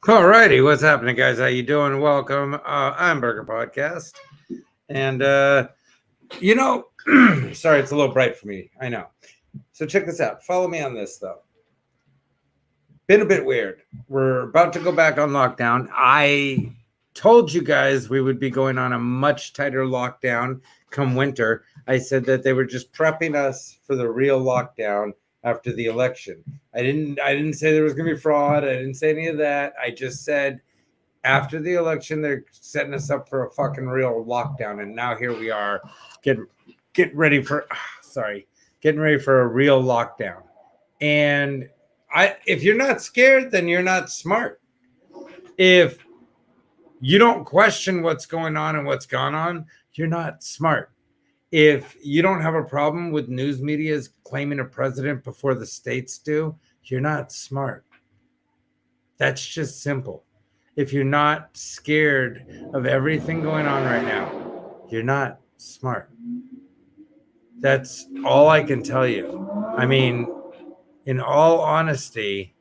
Alrighty, what's happening, guys? How you doing? Welcome. I'm Burger Podcast, and sorry, it's a little bright for me. I know. So check this out. Follow me on this, though. Been a bit weird. We're about to go back on lockdown. I told you guys we would be going on a much tighter lockdown come winter. I said that they were just prepping us for the real lockdown after the election. I didn't say there was going to be fraud. I didn't say any of that. I just said after the election they're setting us up for a fucking real lockdown, and now here we are getting ready for getting ready for a real lockdown. And if you're not scared, then you're not smart. If you don't question what's going on and what's gone on, you're not smart. If you don't have a problem with news media's claiming a president before the states do, you're not smart. That's just simple. If you're not scared of everything going on right now, you're not smart. That's all I can tell you. I mean, in all honesty,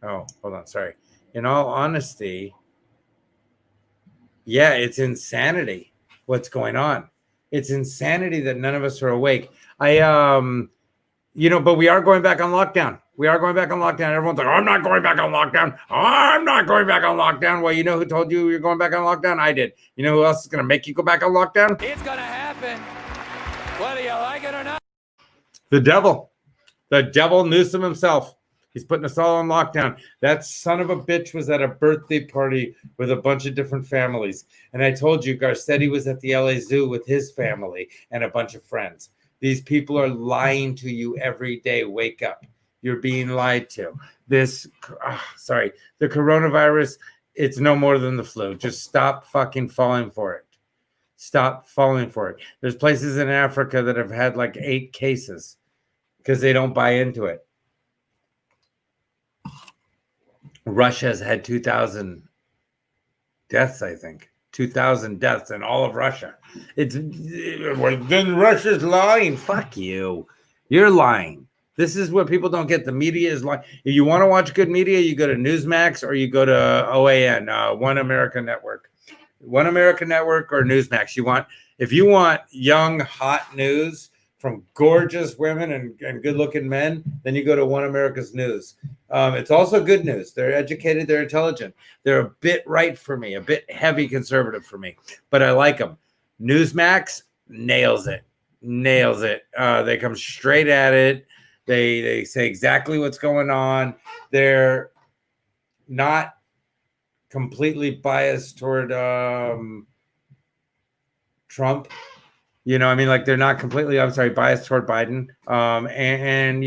in all honesty, yeah, it's insanity what's going on. It's insanity that none of us are awake. But we are going back on lockdown. We are going back on lockdown. Everyone's like, I'm not going back on lockdown. I'm not going back on lockdown. Well, you know who told you you're going back on lockdown? I did. You know who else is going to make you go back on lockdown? It's going to happen, whether you like it or not. The devil. The devil Newsom himself. He's putting us all on lockdown. That son of a bitch was at a birthday party with a bunch of different families. And I told you, Garcetti was at the LA Zoo with his family and a bunch of friends. These people are lying to you every day. Wake up. You're being lied to. The coronavirus, it's no more than the flu. Just stop fucking falling for it. Stop falling for it. There's places in Africa that have had like 8 cases because they don't buy into it. Russia has had 2,000 deaths, I think. 2,000 deaths in all of Russia. Then Russia's lying. Fuck you. You're lying. This is what people don't get. The media is lying. If you want to watch good media, you go to Newsmax or you go to OAN, One America Network. One America Network or Newsmax. If you want young, hot news from gorgeous women and good-looking men, then you go to One America's News. It's also good news. They're educated. They're intelligent. They're a bit right for me, a bit heavy conservative for me, but I like them. Newsmax nails it. They come straight at it. They say exactly what's going on. They're not completely biased toward Trump. They're not completely, biased toward Biden. And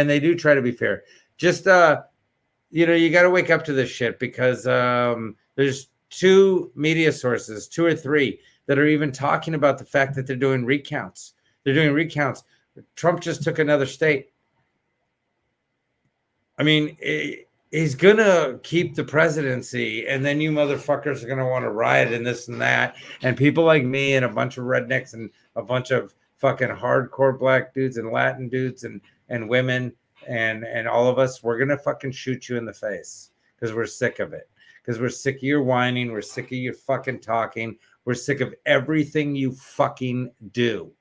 they do try to be fair. Just, you got to wake up to this shit because there's 2 media sources, 2 or 3, that are even talking about the fact that they're doing recounts. Trump just took another state. I mean, he's going to keep the presidency, and then you motherfuckers are going to want to riot and this and that. And people like me and a bunch of rednecks and a bunch of fucking hardcore black dudes and Latin dudes and women and all of us, we're going to fucking shoot you in the face because we're sick of it. Because we're sick of your whining. We're sick of your fucking talking. We're sick of everything you fucking do.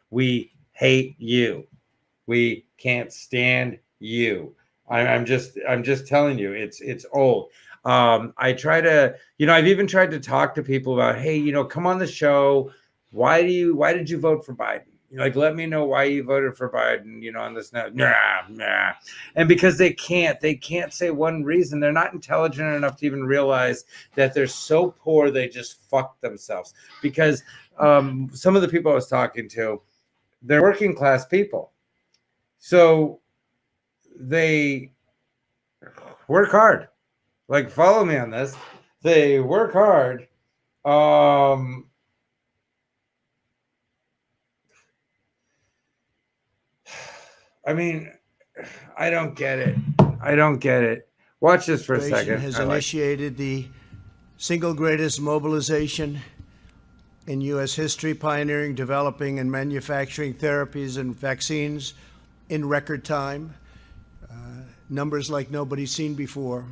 We hate you. We can't stand you. I'm just telling you, it's old. I try to, I've even tried to talk to people about, hey, come on the show. Why did you vote for Biden? Let me know why you voted for Biden, on this now. Nah. And because they can't say one reason. They're not intelligent enough to even realize that they're so poor they just fuck themselves. Because some of the people I was talking to, they're working class people. So they work hard. Follow me on this. They work hard. I mean, I don't get it. Watch this for a second. Has initiated the single greatest mobilization in U.S. history, pioneering, developing, and manufacturing therapies and vaccines in record time. numbers like nobody's seen before.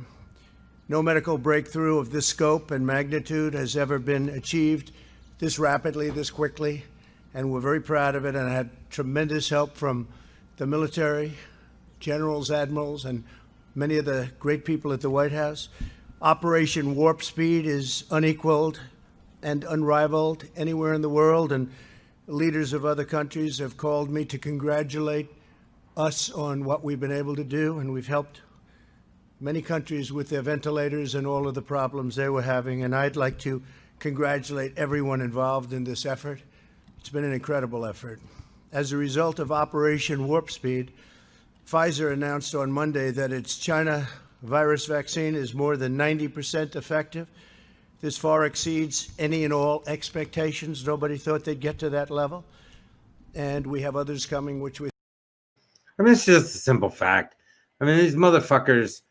No medical breakthrough of this scope and magnitude has ever been achieved this rapidly, this quickly, and we're very proud of it. And I had tremendous help from the military, generals, admirals, and many of the great people at the White House. Operation Warp Speed is unequaled and unrivaled anywhere in the world, and leaders of other countries have called me to congratulate us on what we've been able to do, and we've helped many countries with their ventilators and all of the problems they were having, and I'd like to congratulate everyone involved in this effort. It's been an incredible effort. As a result of Operation Warp Speed, Pfizer announced on Monday that its China virus vaccine is more than 90% effective. This far exceeds any and all expectations. Nobody thought they'd get to that level. And we have others coming, which we... I mean, it's just a simple fact. I mean, these motherfuckers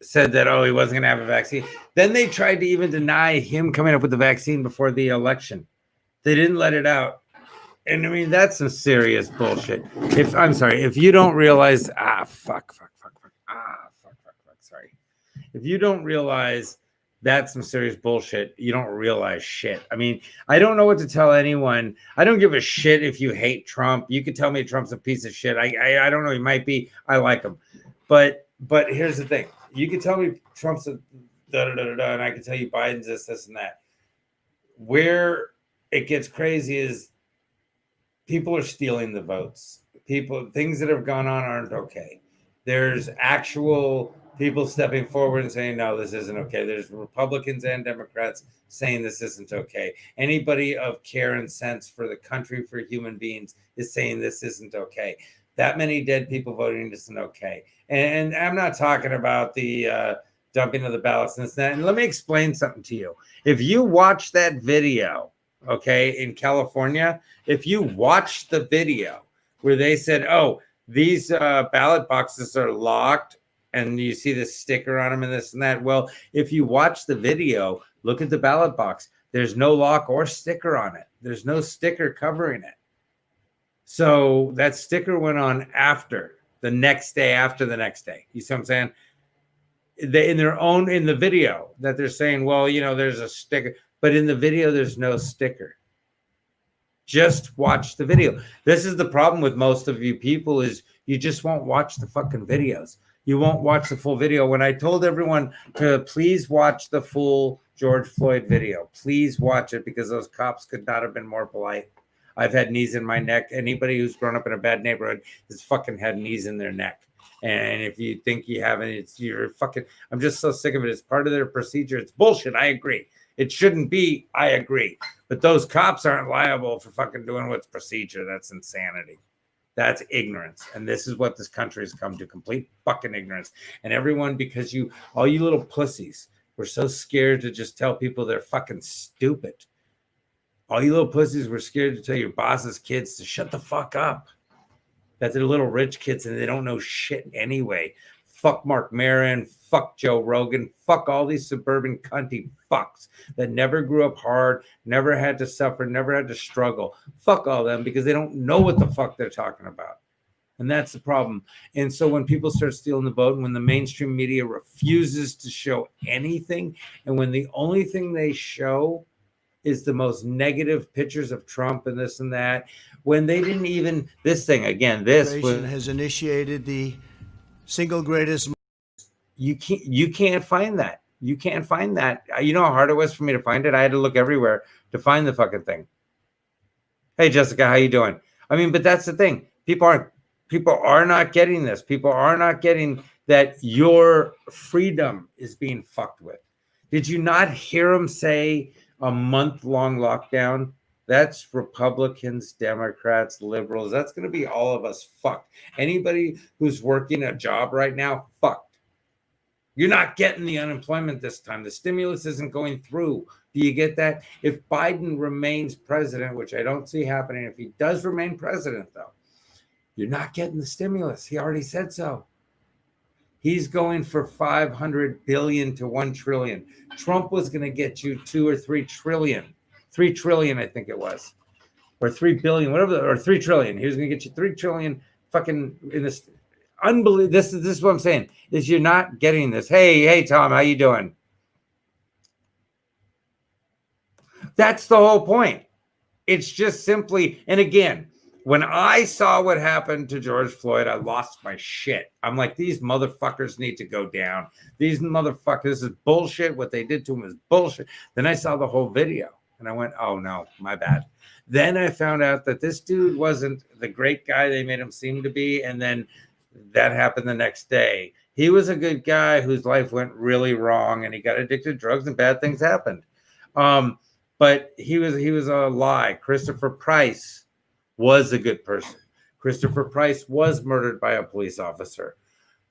said that, oh, he wasn't going to have a vaccine. Then they tried to even deny him coming up with the vaccine before the election. They didn't let it out. And I mean, that's some serious bullshit. If you don't realize, sorry. If you don't realize that's some serious bullshit, you don't realize shit. I mean, I don't know what to tell anyone. I don't give a shit if you hate Trump. You could tell me Trump's a piece of shit. I don't know. He might be. I like him. But here's the thing. You can tell me Trump's a da-da-da-da-da, and I can tell you Biden's this, and that. Where it gets crazy is people are stealing the votes. Things that have gone on aren't okay. There's actual people stepping forward and saying, no, this isn't okay. There's Republicans and Democrats saying this isn't okay. Anybody of care and sense for the country, for human beings, is saying this isn't okay. That many dead people voting isn't okay. And I'm not talking about the dumping of the ballots and this and that. And let me explain something to you. If you watch that video, okay, in California, if you watch the video where they said, oh, these ballot boxes are locked, and you see the sticker on them and this and that. Well, if you watch the video, look at the ballot box. There's no lock or sticker on it. There's no sticker covering it. So that sticker went on after the next day, after the next day. You see what I'm saying? In the video that they're saying, well, you know, there's a sticker, but in the video, there's no sticker. Just watch the video. This is the problem with most of you people is you just won't watch the fucking videos. You won't watch the full video. When I told everyone to please watch the full George Floyd video, please watch it because those cops could not have been more polite. I've had knees in my neck. Anybody who's grown up in a bad neighborhood has fucking had knees in their neck. And if you think you haven't, you're fucking, I'm just so sick of it. It's part of their procedure. It's bullshit. I agree. It shouldn't be. I agree. But those cops aren't liable for fucking doing what's procedure. That's insanity. That's ignorance. And this is what this country has come to, complete fucking ignorance. And everyone, because all you little pussies were so scared to just tell people they're fucking stupid. All you little pussies were scared to tell your boss's kids to shut the fuck up. That they're little rich kids and they don't know shit anyway. Fuck Mark Maron, fuck Joe Rogan, fuck all these suburban cunty fucks that never grew up hard, never had to suffer, never had to struggle. Fuck all them because they don't know what the fuck they're talking about. And that's the problem. And so when people start stealing the vote, and when the mainstream media refuses to show anything, and when the only thing they show is the most negative pictures of Trump and this and that, when they didn't even, this thing, again, this has initiated the single greatest. You can't find that. You can't find that. You know how hard it was for me to find it? I had to look everywhere to find the fucking thing. Hey, Jessica, how you doing? I mean, but that's the thing. People are not getting this. People are not getting that your freedom is being fucked with. Did you not hear him say a month-long lockdown? That's Republicans, Democrats, liberals. That's going to be all of us fucked. Anybody who's working a job right now, fucked. You're not getting the unemployment this time. The stimulus isn't going through. Do you get that? If Biden remains president, which I don't see happening, if he does remain president, though, you're not getting the stimulus. He already said so. He's going for 500 billion to 1 trillion. Trump was going to get you 2 or 3 trillion. 3 trillion, I think it was, or 3 billion, whatever, or 3 trillion. He was going to get you 3 trillion fucking in this. unbelievable. This is what I'm saying, is you're not getting this. Hey, Tom, how you doing? That's the whole point. It's just simply, and again, when I saw what happened to George Floyd, I lost my shit. I'm like, these motherfuckers need to go down. These motherfuckers, this is bullshit. What they did to him is bullshit. Then I saw the whole video and I went, oh no, my bad. Then I found out that this dude wasn't the great guy they made him seem to be. And then that happened the next day. He was a good guy whose life went really wrong and he got addicted to drugs and bad things happened. But he was a lie. Christopher Price was a good person. Christopher Price was murdered by a police officer.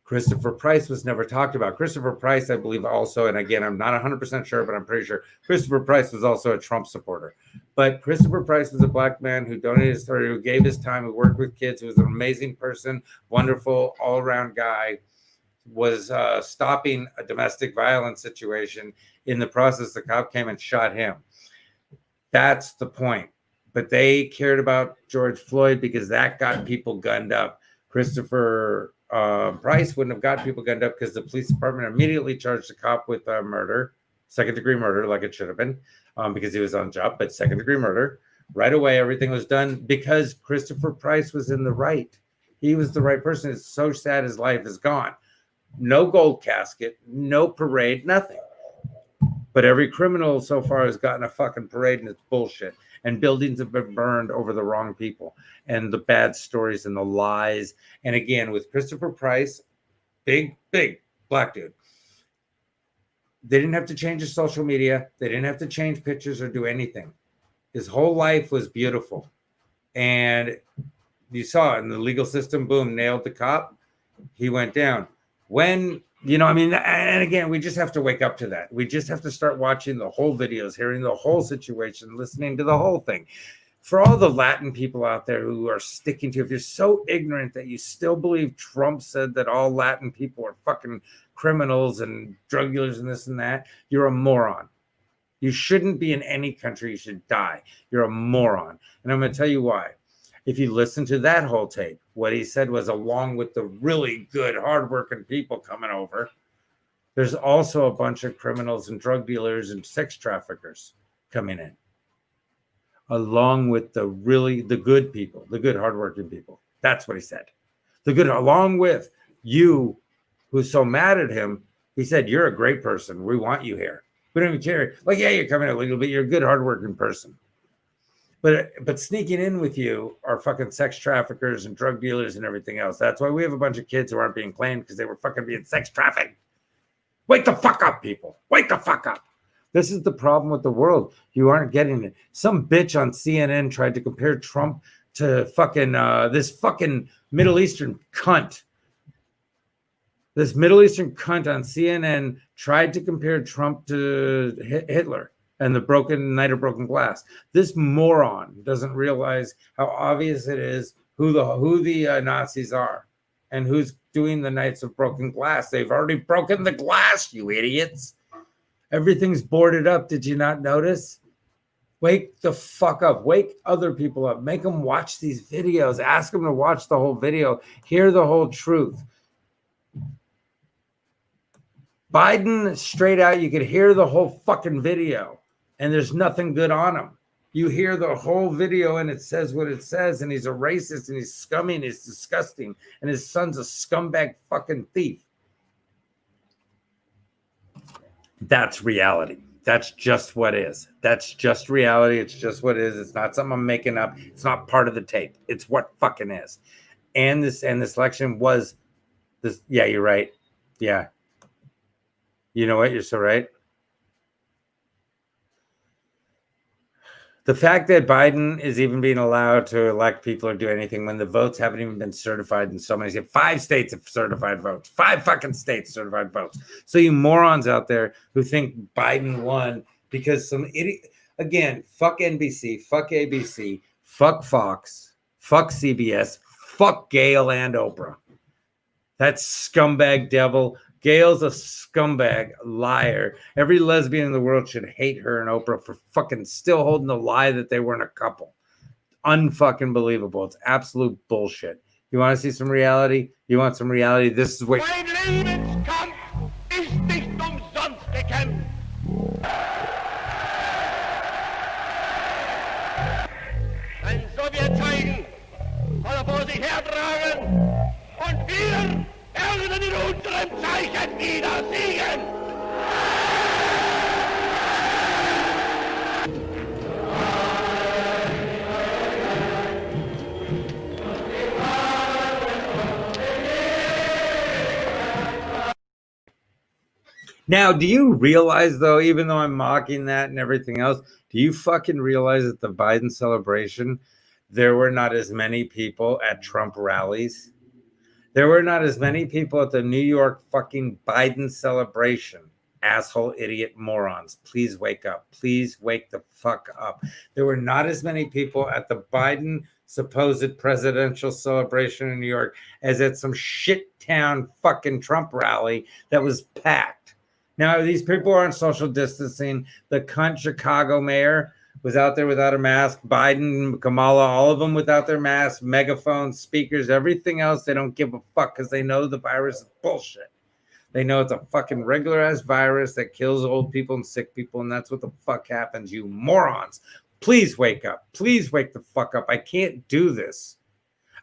Christopher Price was never talked about. Christopher Price, I believe also, and again, I'm not 100% sure, but I'm pretty sure Christopher Price was also a Trump supporter. But Christopher Price was a black man who donated his story, who gave his time, who worked with kids, who was an amazing person, wonderful, all-around guy, was stopping a domestic violence situation. In the process, the cop came and shot him. That's the point. But they cared about George Floyd because that got people gunned up. Christopher Price wouldn't have got people gunned up because the police department immediately charged the cop with murder, second-degree murder, like it should have been, because he was on job, but second-degree murder. Right away, everything was done because Christopher Price was in the right. He was the right person. It's so sad his life is gone. No gold casket, no parade, nothing. But every criminal so far has gotten a fucking parade, and it's bullshit. And buildings have been burned over the wrong people and the bad stories and the lies. And again, with Christopher Price, big black dude, they didn't have to change his social media. They didn't have to change pictures or do anything. His whole life was beautiful. And you saw it in the legal system, boom, nailed the cop. He went down. When, and again, we just have to wake up to that. We just have to start watching the whole videos, hearing the whole situation, listening to the whole thing. For all the Latin people out there who are sticking to, if you're so ignorant that you still believe Trump said that all Latin people are fucking criminals and drug dealers and this and that, you're a moron. You shouldn't be in any country. You should die. You're a moron. And I'm going to tell you why. If you listen to that whole tape, what he said was, along with the really good, hardworking people coming over, there's also a bunch of criminals and drug dealers and sex traffickers coming in, along with the good people, the good, hardworking people. That's what he said. The good, along with you, who's so mad at him. He said, you're a great person. We want you here. We don't even care. Like, yeah, you're coming illegal, but you're a good, hardworking person. But sneaking in with you are fucking sex traffickers and drug dealers and everything else. That's why we have a bunch of kids who aren't being claimed because they were fucking being sex trafficked. Wake the fuck up, people. Wake the fuck up. This is the problem with the world. You aren't getting it. Some bitch on CNN tried to compare Trump to fucking this fucking Middle Eastern cunt. This Middle Eastern cunt on CNN tried to compare Trump to Hitler and the Night of Broken Glass. This moron doesn't realize how obvious it is who the Nazis are and who's doing the Knights of Broken Glass. They've already broken the glass, you idiots. Everything's boarded up. Did you not notice? Wake the fuck up. Wake other people up. Make them watch these videos. Ask them to watch the whole video. Hear the whole truth. Biden, straight out, you could hear the whole fucking video. And there's nothing good on him. You hear the whole video and it says what it says, and he's a racist and he's scummy and he's disgusting, and his son's a scumbag fucking thief. That's reality. That's just what is. That's just reality. It's just what is. It's not something I'm making up. It's not part of the tape. It's what fucking is. And this election was this. Yeah, you're right. Yeah. You know what? You're so right. The fact that Biden is even being allowed to elect people or do anything when the votes haven't even been certified in so many states. 5 states have certified votes. 5 fucking states certified votes. So you morons out there who think Biden won because some idiot, again, fuck NBC, fuck ABC, fuck Fox, fuck CBS, fuck Gayle and Oprah. That scumbag devil. Gayle's a scumbag, liar. Every lesbian in the world should hate her and Oprah for fucking still holding the lie that they weren't a couple. Unfucking believable. It's absolute bullshit. You want to see some reality? You want some reality? This is what. Mein Lebenskampf ist nicht umsonst gekämpft. Ein Sowjetzeichen soll er vor sich hertragen und wir werden in unserem Zeichen wieder siegen. Now, do you realize, though, even though I'm mocking that and everything else, do you fucking realize that the Biden celebration, there were not as many people at Trump rallies? There were not as many people at the New York fucking Biden celebration. Asshole, idiot, morons. Please wake up. Please wake the fuck up. There were not as many people at the Biden supposed presidential celebration in New York as at some shit town fucking Trump rally that was packed. Now, these people aren't social distancing. The cunt Chicago mayor was out there without a mask. Biden, Kamala, all of them without their masks, megaphones, speakers, everything else. They don't give a fuck because they know the virus is bullshit. They know it's a fucking regular-ass virus that kills old people and sick people, and that's what the fuck happens, you morons. Please wake up. Please wake the fuck up. I can't do this.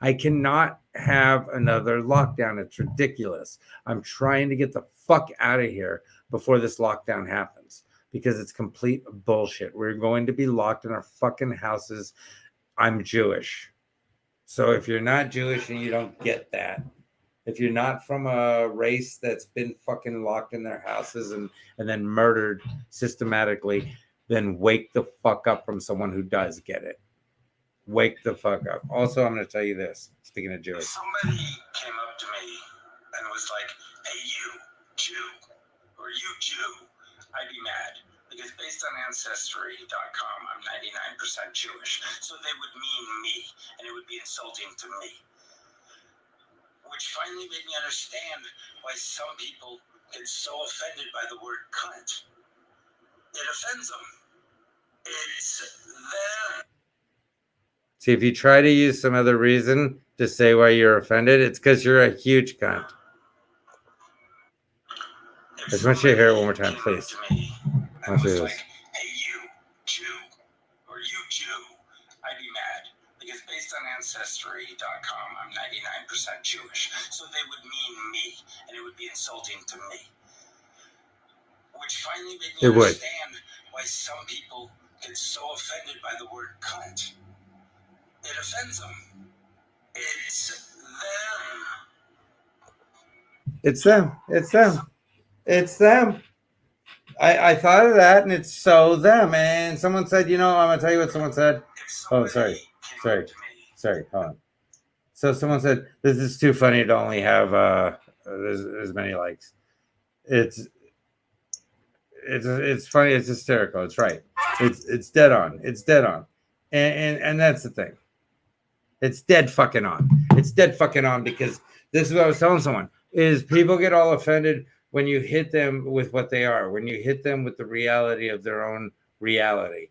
I cannot have another lockdown. It's ridiculous. I'm trying to get the fuck out of here before this lockdown happens because it's complete bullshit. We're going to be locked in our fucking houses. I'm Jewish. So if you're not Jewish and you don't get that, if you're not from a race that's been fucking locked in their houses and then murdered systematically, then wake the fuck up from someone who does get it. Wake the fuck up. Also, I'm going to tell you this, speaking of Jewish. Somebody came up to me and was like, hey, you, Jew, or you, Jew, I'd be mad. Because based on Ancestry.com, I'm 99% Jewish. So they would mean me, and it would be insulting to me. Which finally made me understand why some people get so offended by the word cunt. It offends them. It's them. See, if you try to use some other reason to say why you're offended, it's because you're a huge cunt. I just want you to hear it one more time, please. I was like, hey, you, Jew, or you, Jew, I'd be mad. Because based on Ancestry.com, I'm 99% Jewish. So they would mean me, and it would be insulting to me. Which finally made me understand why some people get so offended by the word cunt. It offends them. It's them. It's them. It's them. It's them. I thought of that, and it's so them. And someone said, I'm going to tell you what someone said. Oh, sorry. Hold on. So someone said, this is too funny to only have as many likes. It's funny. It's hysterical. It's right. It's dead on. It's dead on. And that's the thing. It's dead fucking on. It's dead fucking on because this is what I was telling someone is people get all offended when you hit them with what they are, when you hit them with the reality of their own reality.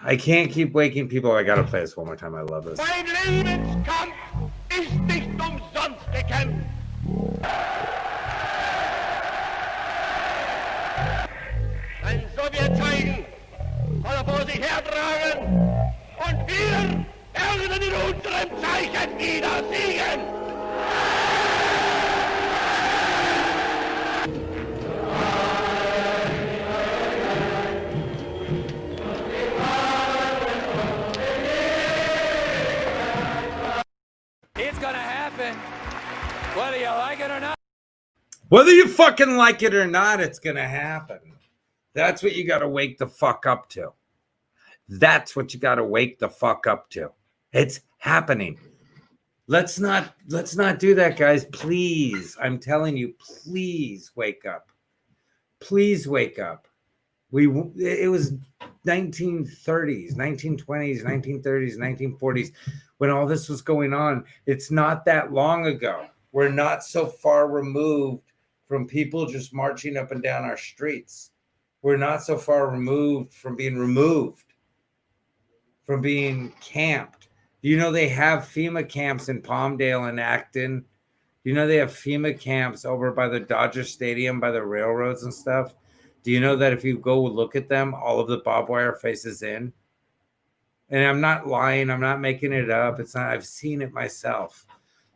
I can't keep waking people. I got to play this one more time. I love this. Mein Lebenskampf ist nicht umsonst gekämpft. Ein Sowjetzeichen soll er vor sich hertragen und wir werden in unserem Zeichen wieder siegen. It's gonna happen, whether you like it or not. Whether you fucking like it or not, it's going to happen. That's what you got to wake the fuck up to. That's what you got to wake the fuck up to. It's happening. Let's not do that, guys. Please. I'm telling you, please wake up. Please wake up. It was 1930s, 1920s, 1930s, 1940s when all this was going on. It's not that long ago. We're not so far removed from people just marching up and down our streets. We're not so far removed from being camped, Do you know they have FEMA camps in Palmdale and Acton? Do you know they have FEMA camps over by the Dodger Stadium, by the railroads and stuff? Do you know that if you go look at them, all of the barbed wire faces in? And I'm not lying. I'm not making it up. It's not. I've seen it myself.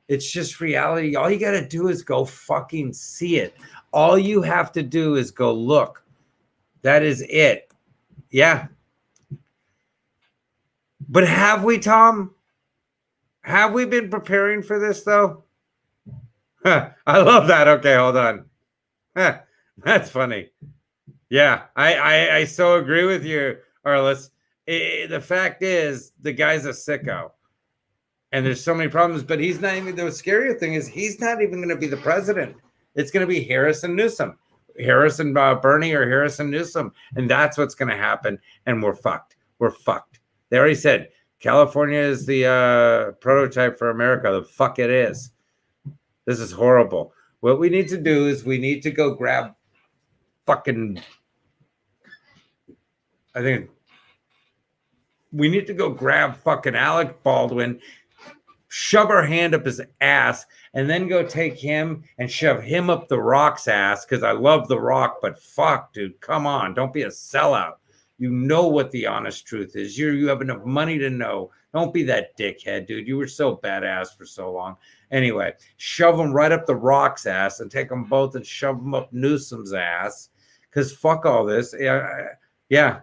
It's just reality. All you got to do is go fucking see it. All you have to do is go look. That is it. Yeah. But have we, Tom? Have we been preparing for this, though? Huh, I love that. Okay, hold on. Huh, that's funny. Yeah, I so agree with you, Arliss. The fact is, the guy's a sicko. And there's so many problems, but he's not even, the scarier thing is he's not even going to be the president. It's going to be Harrison Newsom. Harrison Bernie or Harrison Newsom. And that's what's going to happen. And we're fucked. We're fucked. They already said California is the prototype for America. The fuck it is. This is horrible. What we need to do is we need to go grab fucking, I think we need to go grab fucking Alec Baldwin, shove our hand up his ass, and then go take him and shove him up the Rock's ass, because I love the Rock, but fuck, dude, come on, don't be a sellout. You know what the honest truth is. You have enough money to know. Don't be that dickhead, dude. You were so badass for so long. Anyway, shove them right up the Rock's ass and take them both and shove them up Newsom's ass, because fuck all this. Yeah.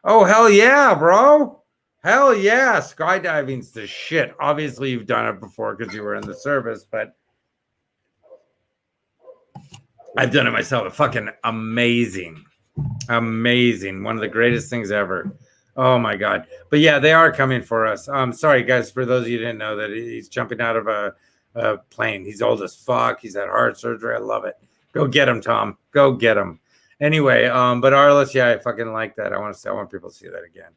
Oh, hell yeah, bro. Hell yeah. Skydiving's the shit. Obviously, you've done it before because you were in the service, but I've done it myself. Fucking amazing. Amazing. One of the greatest things ever. Oh my God. But yeah, they are coming for us. Sorry, guys, for those of you who didn't know that he's jumping out of a plane. He's old as fuck. He's had heart surgery. I love it. Go get him, Tom. Go get him. Anyway, but Arliss, yeah, I fucking like that. I want people to see that again,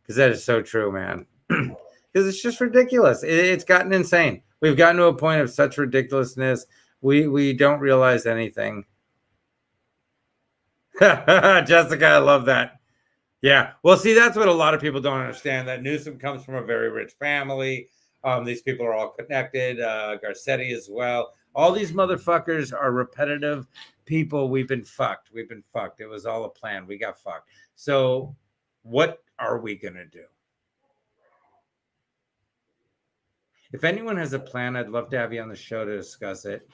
because that is so true, man. Because it's just ridiculous. It's gotten insane. We've gotten to a point of such ridiculousness. We don't realize anything. Jessica, I love that. Yeah. Well, see, that's what a lot of people don't understand, that Newsom comes from a very rich family. These people are all connected. Garcetti as well. All these motherfuckers are repetitive people. We've been fucked. We've been fucked. It was all a plan. We got fucked. So what are we going to do? If anyone has a plan, I'd love to have you on the show to discuss it.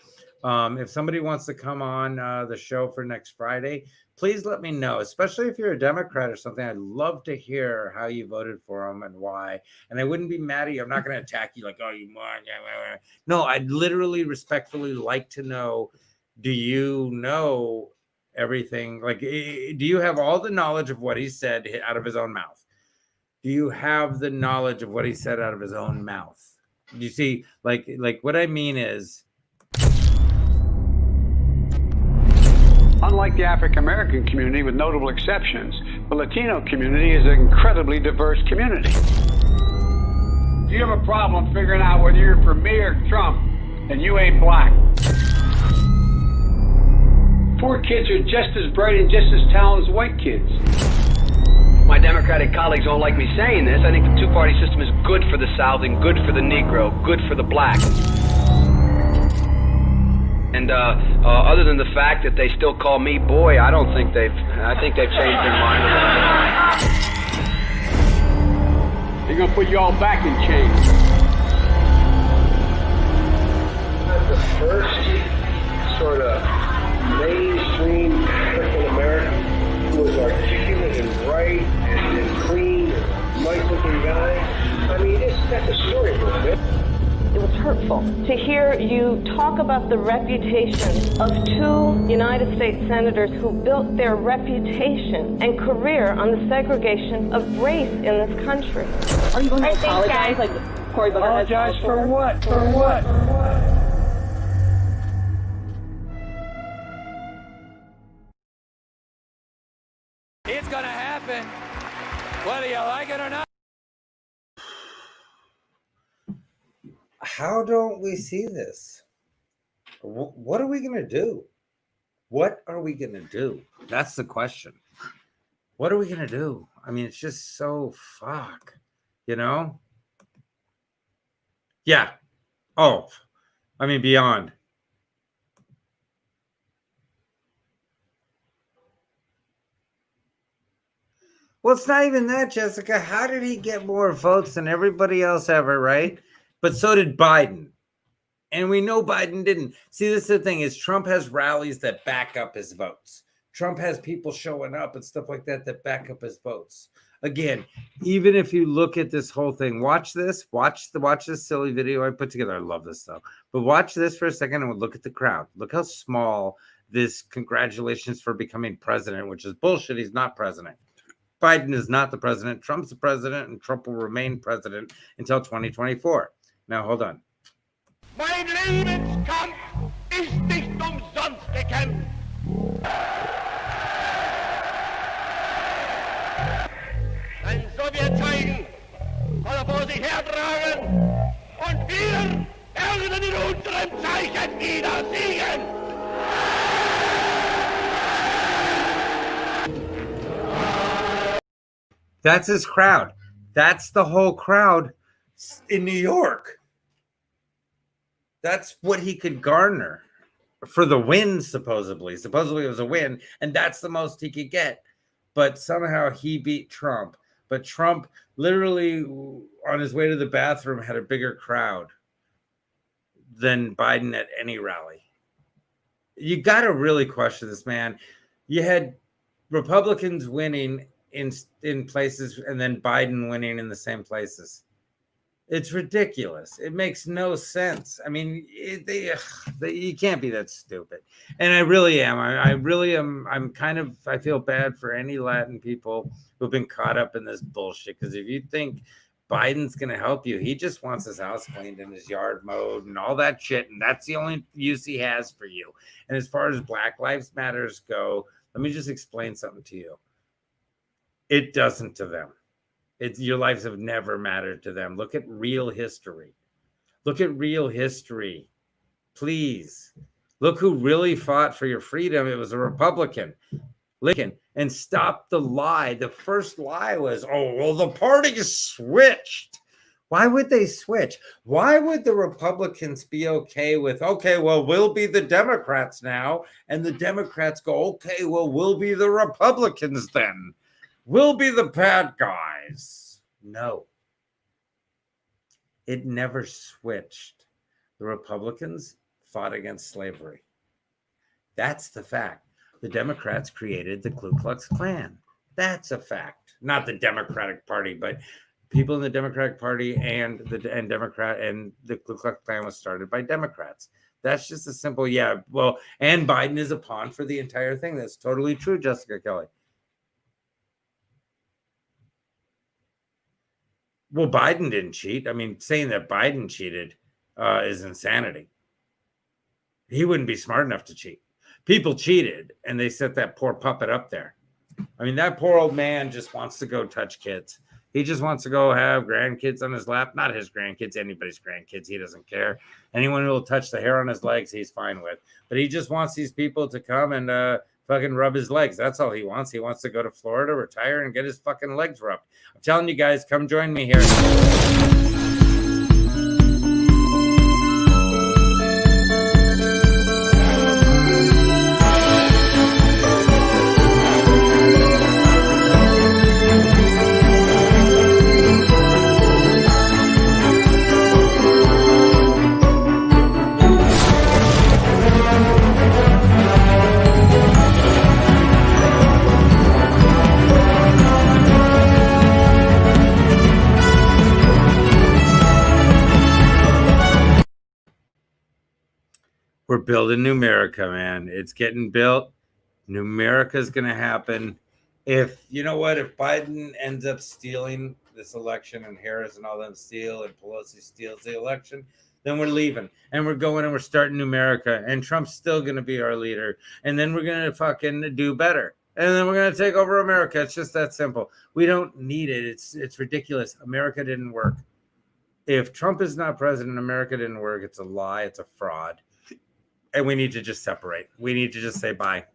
If somebody wants to come on the show for next Friday, please let me know, especially if you're a Democrat or something. I'd love to hear how you voted for them and why. And I wouldn't be mad at you. I'm not going to attack you like, oh, you won. No, I'd literally respectfully like to know, do you know everything? Like, do you have all the knowledge of what he said out of his own mouth? Do you have the knowledge of what he said out of his own mouth? You see, like what I mean is, unlike the African-American community, with notable exceptions, the Latino community is an incredibly diverse community. Do you have a problem figuring out whether you're for me or Trump and you ain't black? Poor kids are just as bright and just as talented as white kids. My Democratic colleagues don't like me saying this. I think the two-party system is good for the South and good for the Negro, good for the black. And other than the fact that they still call me boy, I think they've changed their mind a little bit. They're gonna put you all back in chains. The first sort of mainstream African American who was articulate and bright and clean and nice-looking guy. I mean, that's a storybook, man. It was hurtful to hear you talk about the reputation of two United States senators who built their reputation and career on the segregation of race in this country. Are you going to apologize like Cory Booker has? Apologize for what? For what? It's gonna happen, whether you like it or not. how don't we see this? What are we going to do? What are we going to do? That's the question. What are we going to do? I mean, it's just so fuck. you know? Yeah. Oh, I mean, beyond. Well, it's not even that, Jessica. How did he get more votes than everybody else ever, right? But so did Biden. And we know Biden didn't. See, this is the thing is Trump has rallies that back up his votes. Trump has people showing up and stuff like that that back up his votes. Again, even if you look at this whole thing, watch this silly video I put together. I love this stuff. But watch this for a second and look at the crowd. Look how small this congratulations for becoming president, which is bullshit. He's not president. Biden is not the president. Trump's the president, and Trump will remain president until 2024. Now, hold on. Mein Lebenskampf ist nicht umsonst gekämpft. Ein Sowjetscheiben soll er vor sich hertragen und wir werden in unserem Zeichen wieder siegen. That's his crowd. That's the whole crowd in New York. That's what he could garner for the win, supposedly. Supposedly it was a win, and that's the most he could get. But somehow he beat Trump. But Trump literally on his way to the bathroom had a bigger crowd than Biden at any rally. You got to really question this, man. You had Republicans winning in places and then Biden winning in the same places. It's ridiculous. It makes no sense. I mean, you can't be that stupid. And I really am. I really am. I feel bad for any Latin people who've been caught up in this bullshit. Because if you think Biden's going to help you, he just wants his house cleaned and his yard mowed and all that shit. And that's the only use he has for you. And as far as Black Lives Matters go, let me just explain something to you. It doesn't to them. Your lives have never mattered to them. Look at real history. Look at real history. Please. Look who really fought for your freedom. It was a Republican, Lincoln. And stop the lie. The first lie was, oh, well, the party switched. Why would they switch? Why would the Republicans be okay with, okay, well, we'll be the Democrats now. And the Democrats go, okay, well, we'll be the Republicans then. We'll be the bad guys. No. It never switched. The Republicans fought against slavery. That's the fact. The Democrats created the Ku Klux Klan. That's a fact. Not the Democratic Party, but people in the Democratic Party and the Ku Klux Klan was started by Democrats. That's just a simple, yeah. Well, and Biden is a pawn for the entire thing. That's totally true, Jessica Kelly. Well, Biden didn't cheat. I mean, saying that Biden cheated is insanity. He wouldn't be smart enough to cheat. People cheated, and they set that poor puppet up there. I mean, that poor old man just wants to go touch kids. He just wants to go have grandkids on his lap. Not his grandkids, anybody's grandkids. He doesn't care. Anyone who will touch the hair on his legs, he's fine with. But he just wants these people to come and fucking rub his legs. That's all he wants. He wants to go to Florida, retire, and get his fucking legs rubbed. I'm telling you guys, come join me here. We're building New America, man. It's getting built. New America is going to happen. If, you know what, if Biden ends up stealing this election and Harris and all them steal and Pelosi steals the election, then we're leaving and we're going and we're starting New America. And Trump's still going to be our leader. And then we're going to fucking do better. And then we're going to take over America. It's just that simple. We don't need it. It's ridiculous. America didn't work. If Trump is not president, America didn't work. It's a lie. It's a fraud. And we need to just separate. We need to just say bye.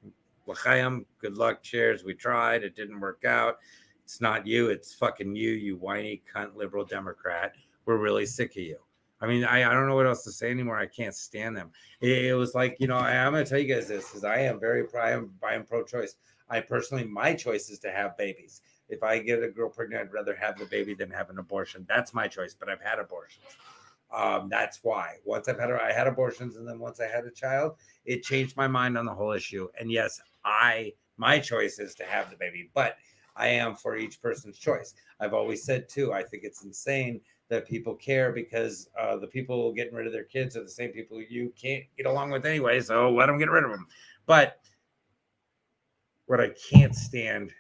L'chaim, good luck, cheers. We tried. It didn't work out. It's not you. It's fucking you, you whiny cunt liberal Democrat. We're really sick of you. I mean, I don't know what else to say anymore. I can't stand them. It was like, you know, I'm going to tell you guys this because I am pro-choice. I personally, my choice is to have babies. If I get a girl pregnant, I'd rather have the baby than have an abortion. That's my choice, but I've had abortions. That's why. Once I had abortions, and then once I had a child, it changed my mind on the whole issue. And yes, my choice is to have the baby, but I am for each person's choice. I've always said too, I think it's insane that people care because the people getting rid of their kids are the same people you can't get along with anyway. So let them get rid of them. But what I can't stand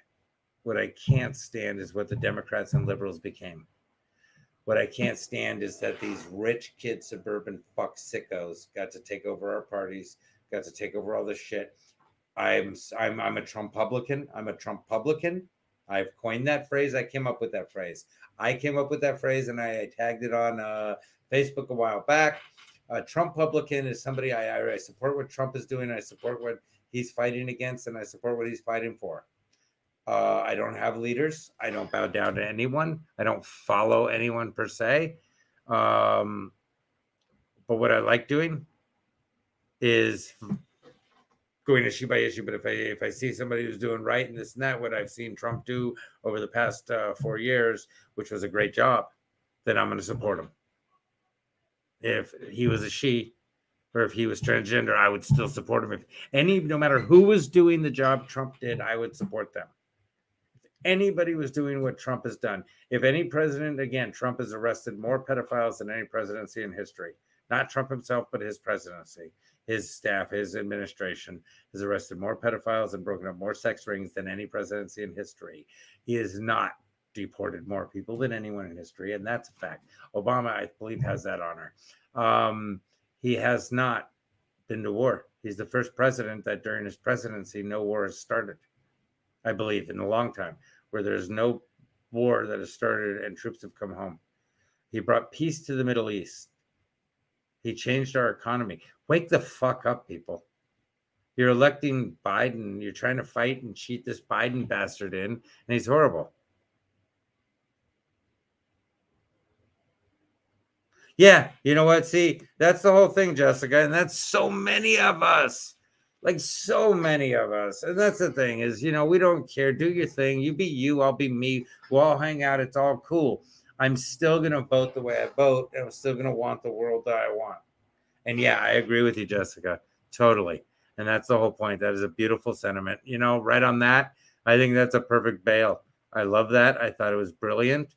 is what the Democrats and liberals became. What I can't stand is that these rich kid suburban fuck sickos got to take over our parties, got to take over all this shit. I'm a Trump-publican. I'm a Trump-publican. I've coined that phrase. I came up with that phrase. And I tagged it on Facebook a while back. Trump-publican is somebody I support what Trump is doing. I support what he's fighting against, and I support what he's fighting for. I don't have leaders. I don't bow down to anyone. I don't follow anyone per se. But what I like doing is going issue by issue. But if I see somebody who's doing right and this and that, what I've seen Trump do over the past 4 years, which was a great job, then I'm going to support him. If he was a she, or if he was transgender, I would still support him. No matter who was doing the job Trump did, I would support them. If anybody was doing what Trump has done, if any president, again, Trump has arrested more pedophiles than any presidency in history. Not Trump himself, but his presidency, his staff, his administration has arrested more pedophiles and broken up more sex rings than any presidency in history. He has not deported more people than anyone in history, and that's a fact. Obama, I believe, has that honor. He has not been to war. He's the first president that during his presidency, no war has started, I believe, in a long time, where there's no war that has started and troops have come home. He brought peace to the Middle East. He changed our economy. Wake the fuck up, people. You're electing Biden. You're trying to fight and cheat this Biden bastard in, and he's horrible. Yeah, you know what? See, that's the whole thing, Jessica, and that's so many of us. Like so many of us. And that's the thing is, you know, we don't care. Do your thing. You be you, I'll be me. We'll all hang out. It's all cool. I'm still going to vote the way I vote, and I'm still going to want the world that I want. And yeah, I agree with you, Jessica. Totally. And that's the whole point. That is a beautiful sentiment. You know, right on that, I think that's a perfect bail. I love that. I thought it was brilliant.